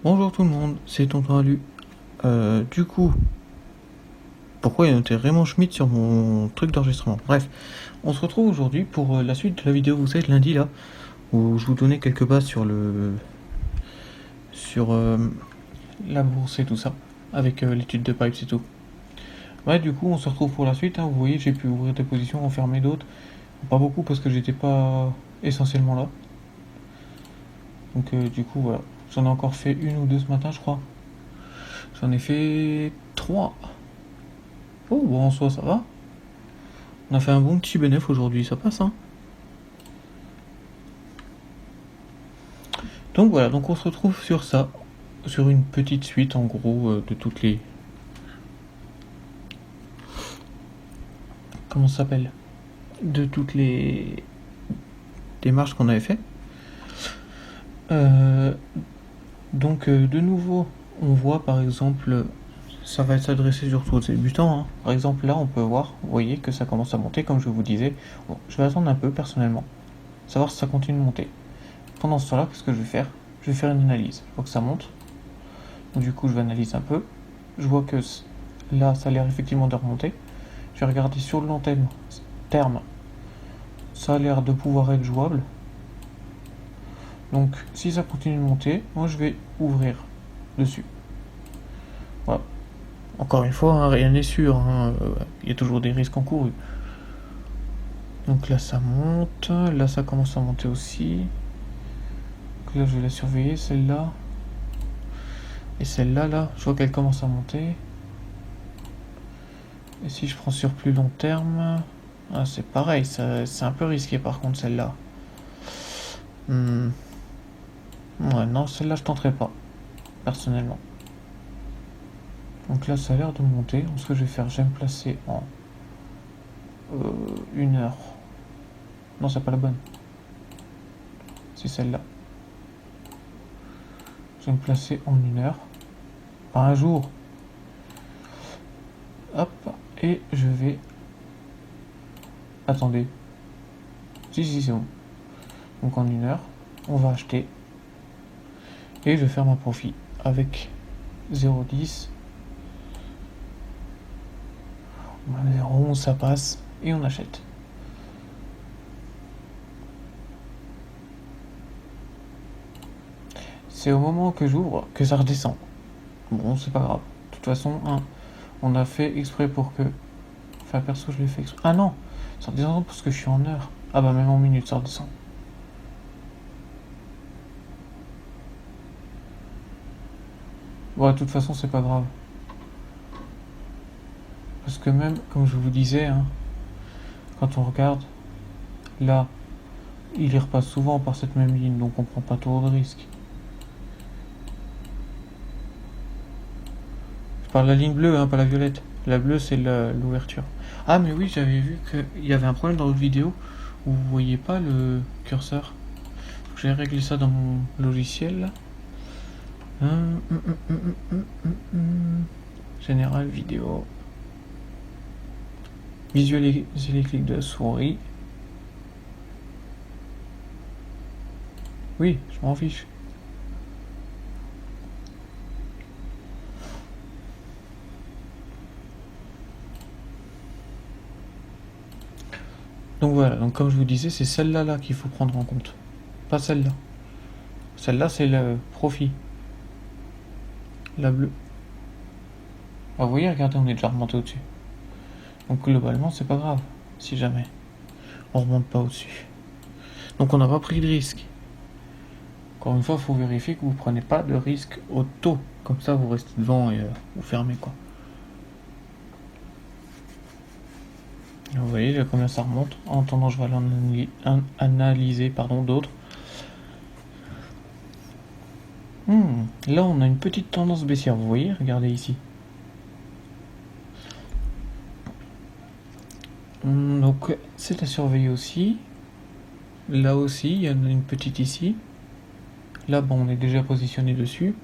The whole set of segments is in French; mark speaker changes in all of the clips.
Speaker 1: Bonjour tout le monde, c'est Tonton Alu. Du coup, pourquoi il y a noté Raymond Schmitt sur mon truc d'enregistrement? Bref, on se retrouve aujourd'hui pour la suite de la vidéo, vous savez, lundi là, où je vous donnais quelques bases sur la bourse et tout ça, avec l'étude de Pipes et tout. Ouais, du coup, on se retrouve pour la suite, hein. Vous voyez, j'ai pu ouvrir des positions, en fermer d'autres. Pas beaucoup parce que j'étais pas essentiellement là. Donc du coup, voilà. J'en ai encore fait une ou deux ce matin, je crois. J'en ai fait 3. Oh, bon, en soi, ça va. On a fait un bon petit bénéf aujourd'hui, ça passe, hein. Donc voilà, donc on se retrouve sur ça, sur une petite suite en gros de toutes les... Comment ça s'appelle? De toutes les démarches qu'on avait fait. Donc de nouveau, on voit par exemple, ça va s'adresser surtout aux débutants, hein. Par exemple là on peut voir, vous voyez que ça commence à monter comme je vous disais. Bon, je vais attendre un peu personnellement, savoir si ça continue de monter. Pendant ce temps-là, qu'est-ce que je vais faire? Je vais faire une analyse. Je vois que ça monte. Donc, du coup, je vais analyser un peu. Je vois que là, ça a l'air effectivement de remonter. Je vais regarder sur le long terme. Ça a l'air de pouvoir être jouable. Donc, si ça continue de monter, moi, je vais ouvrir dessus. Voilà. Encore une fois, hein, rien n'est sûr. Il y a toujours des risques encourus. Donc là, ça monte. Là, ça commence à monter aussi. Donc là, je vais la surveiller, celle-là. Et celle-là, là, je vois qu'elle commence à monter. Et si je prends sur plus long terme... Ah, c'est pareil, c'est un peu risqué par contre celle-là. Ouais, non, celle-là je tenterai pas, personnellement. Donc là, ça a l'air de monter. Donc, ce que je vais faire, je vais me placer en 1 heure. Non, c'est pas la bonne. C'est celle-là. Je vais me placer en 1 heure. Pas un jour. Hop, et je vais... Attendez. Si, c'est bon. Donc en 1 heure, on va acheter. Et je vais faire mon profit avec 0,10. 0,11 ça passe. Et on achète. C'est au moment que j'ouvre que ça redescend. Bon, c'est pas grave. De toute façon, hein, on a fait exprès pour que... Enfin, perso, je l'ai fait exprès. Ah non, ça redescend parce que je suis en heure. Ah bah, même en minute, ça redescend. Bon, de toute façon, c'est pas grave. Parce que même, comme je vous disais, hein, quand on regarde, là, il y repasse souvent par cette même ligne, donc on prend pas trop de risques. Je parle de la ligne bleue, hein, pas la violette. La bleue, c'est l'ouverture. Ah, mais oui, j'avais vu qu'il y avait un problème dans l'autre vidéo où vous voyez pas le curseur. J'ai réglé ça dans mon logiciel. Général vidéo. Visualiser les clics de la souris. Oui, je m'en fiche. Donc voilà, donc comme je vous disais, c'est celle-là là, qu'il faut prendre en compte. Pas celle-là. Celle-là, c'est le profit. La bleue. Ah, vous voyez, regardez, on est déjà remonté au-dessus. Donc globalement, c'est pas grave, si jamais on remonte pas au-dessus. Donc on n'a pas pris de risque. Encore une fois, il faut vérifier que vous prenez pas de risque au taux. Comme ça, vous restez devant et vous fermez, quoi. Vous voyez combien ça remonte. En attendant, je vais aller analyser d'autres. Là, on a une petite tendance baissière, vous voyez, regardez ici. Donc, c'est à surveiller aussi. Là aussi, il y en a une petite ici. Là, bon, on est déjà positionné dessus.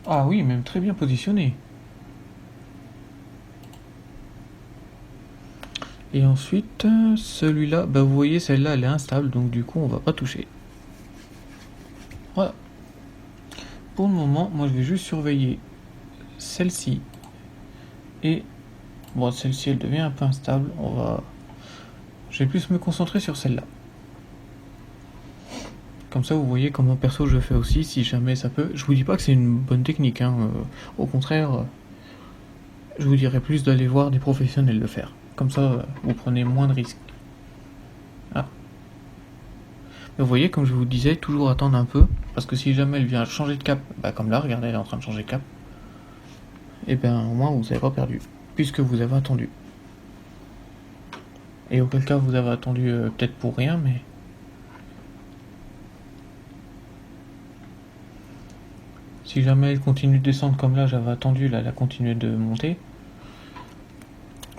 Speaker 1: Ah oui, même très bien positionné. Et ensuite, celui-là, bah vous voyez, celle-là, elle est instable, donc du coup, on va pas toucher. Voilà. pour le moment, moi je vais juste surveiller celle-ci. Et bon, celle-ci elle devient un peu instable. Je vais plus me concentrer sur celle-là. Comme ça, vous voyez comment perso je fais aussi, si jamais ça peut. Je vous dis pas que c'est une bonne technique, hein. Au contraire, je vous dirais plus d'aller voir des professionnels le faire. Comme ça, vous prenez moins de risques. Ah. Mais vous voyez, comme je vous disais, toujours attendre un peu, parce que si jamais elle vient changer de cap, bah comme là, regardez, elle est en train de changer de cap, et ben au moins vous n'avez pas perdu, puisque vous avez attendu. Et auquel cas vous avez attendu peut-être pour rien, mais... Si jamais elle continue de descendre comme là, j'avais attendu, là, elle a continué de monter.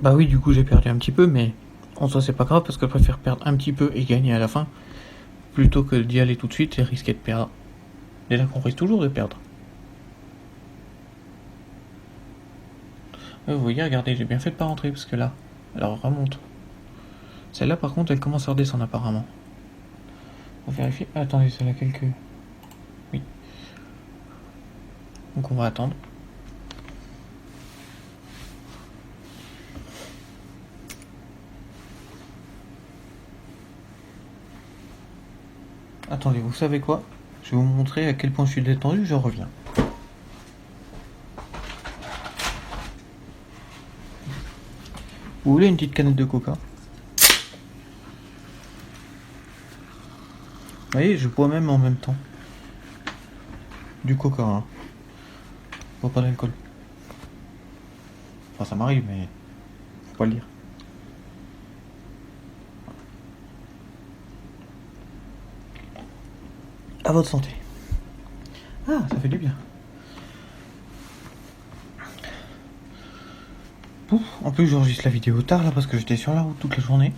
Speaker 1: Bah oui, du coup j'ai perdu un petit peu, mais en soi c'est pas grave, parce que je préfère perdre un petit peu et gagner à la fin, plutôt que d'y aller tout de suite et risquer de perdre. Déjà qu'on risque toujours de perdre. Vous voyez, regardez, j'ai bien fait de pas rentrer, parce que là, elle remonte. Celle-là par contre, elle commence à redescendre apparemment. On va vérifier. Attendez, c'est laquelle que... Oui. Donc on va attendre. Attendez, vous savez quoi? Je vais vous montrer à quel point je suis détendu, je reviens. Vous voulez une petite canette de coca? Vous voyez, je bois même en même temps. Du coca, hein. Je bois pas d'alcool. Enfin, ça m'arrive, mais faut pas le dire. À votre santé. Ah, ça fait du bien. Pouf, en plus j'enregistre la vidéo tard là parce que j'étais sur la route toute la journée.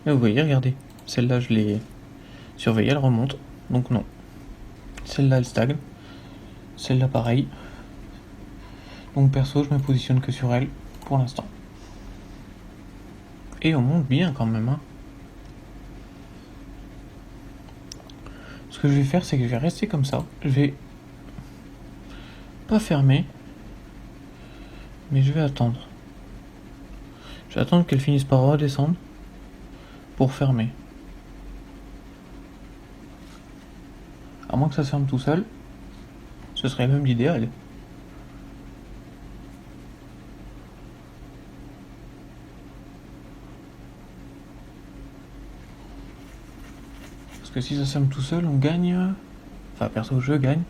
Speaker 1: Mais vous voyez, regardez, celle-là je l'ai surveillée, elle remonte, donc non. Celle-là elle stagne, celle-là pareil. Donc perso, je me positionne que sur elle pour l'instant. Et on monte bien quand même, hein. Ce que je vais faire, c'est que je vais rester comme ça. Je vais pas fermer, mais je vais attendre. Je vais attendre qu'elle finisse par redescendre pour fermer. À moins que ça se ferme tout seul, ce serait même l'idéal. Parce que si ça se ferme tout seul, on gagne... Enfin, perso, je gagne.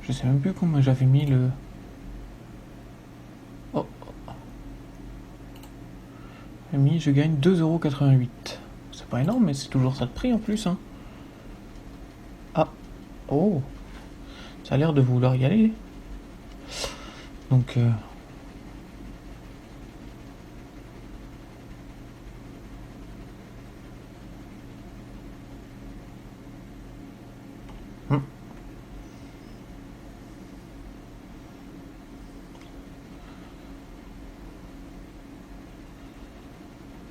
Speaker 1: Je sais même plus comment j'avais mis le... Oh. J'ai mis, je gagne 2,88 €. C'est pas énorme, mais c'est toujours ça de prix en plus, hein. Ah. Oh. Ça a l'air de vouloir y aller. Donc...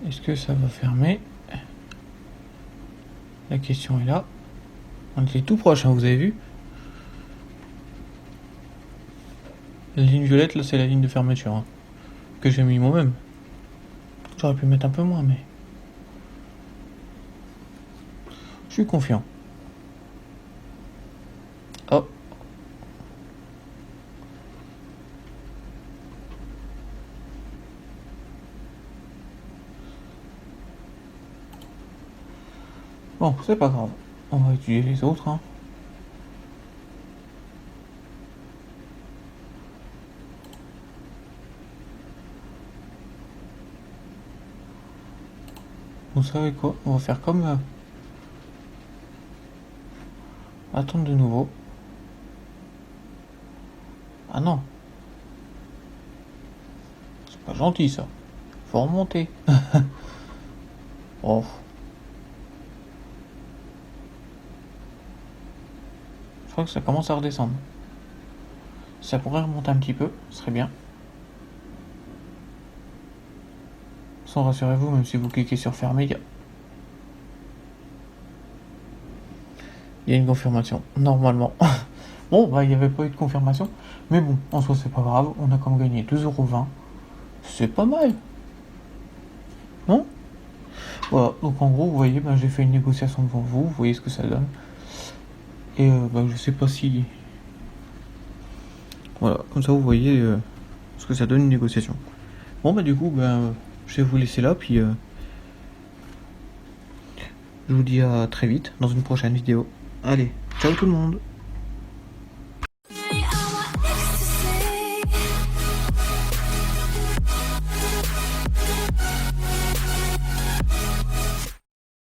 Speaker 1: Est-ce que ça va fermer? La question est là. On était tout proche, hein, vous avez vu? La ligne violette, là, c'est la ligne de fermeture, hein, que j'ai mis moi-même. J'aurais pu mettre un peu moins, mais... Je suis confiant. Oh. Bon, c'est pas grave. On va étudier les autres, hein. Vous savez quoi? On va faire comme... Attendre de nouveau. Ah non. C'est pas gentil, ça. Faut remonter. Oh. Je crois que ça commence à redescendre. Ça pourrait remonter un petit peu, ce serait bien. Sans rassurez-vous, même si vous cliquez sur fermer, Il y a une confirmation, normalement. Bon, bah, il n'y avait pas eu de confirmation. Mais bon, en soi, c'est pas grave. On a quand même gagné 2,20 €. C'est pas mal. Non? Voilà, donc en gros, vous voyez, ben, j'ai fait une négociation devant vous. Vous voyez ce que ça donne. Et ben, je sais pas si... Voilà, comme ça, vous voyez ce que ça donne une négociation. Bon, bah, du coup, ben, je vais vous laisser là. Puis, je vous dis à très vite dans une prochaine vidéo. Allez, ciao tout le monde!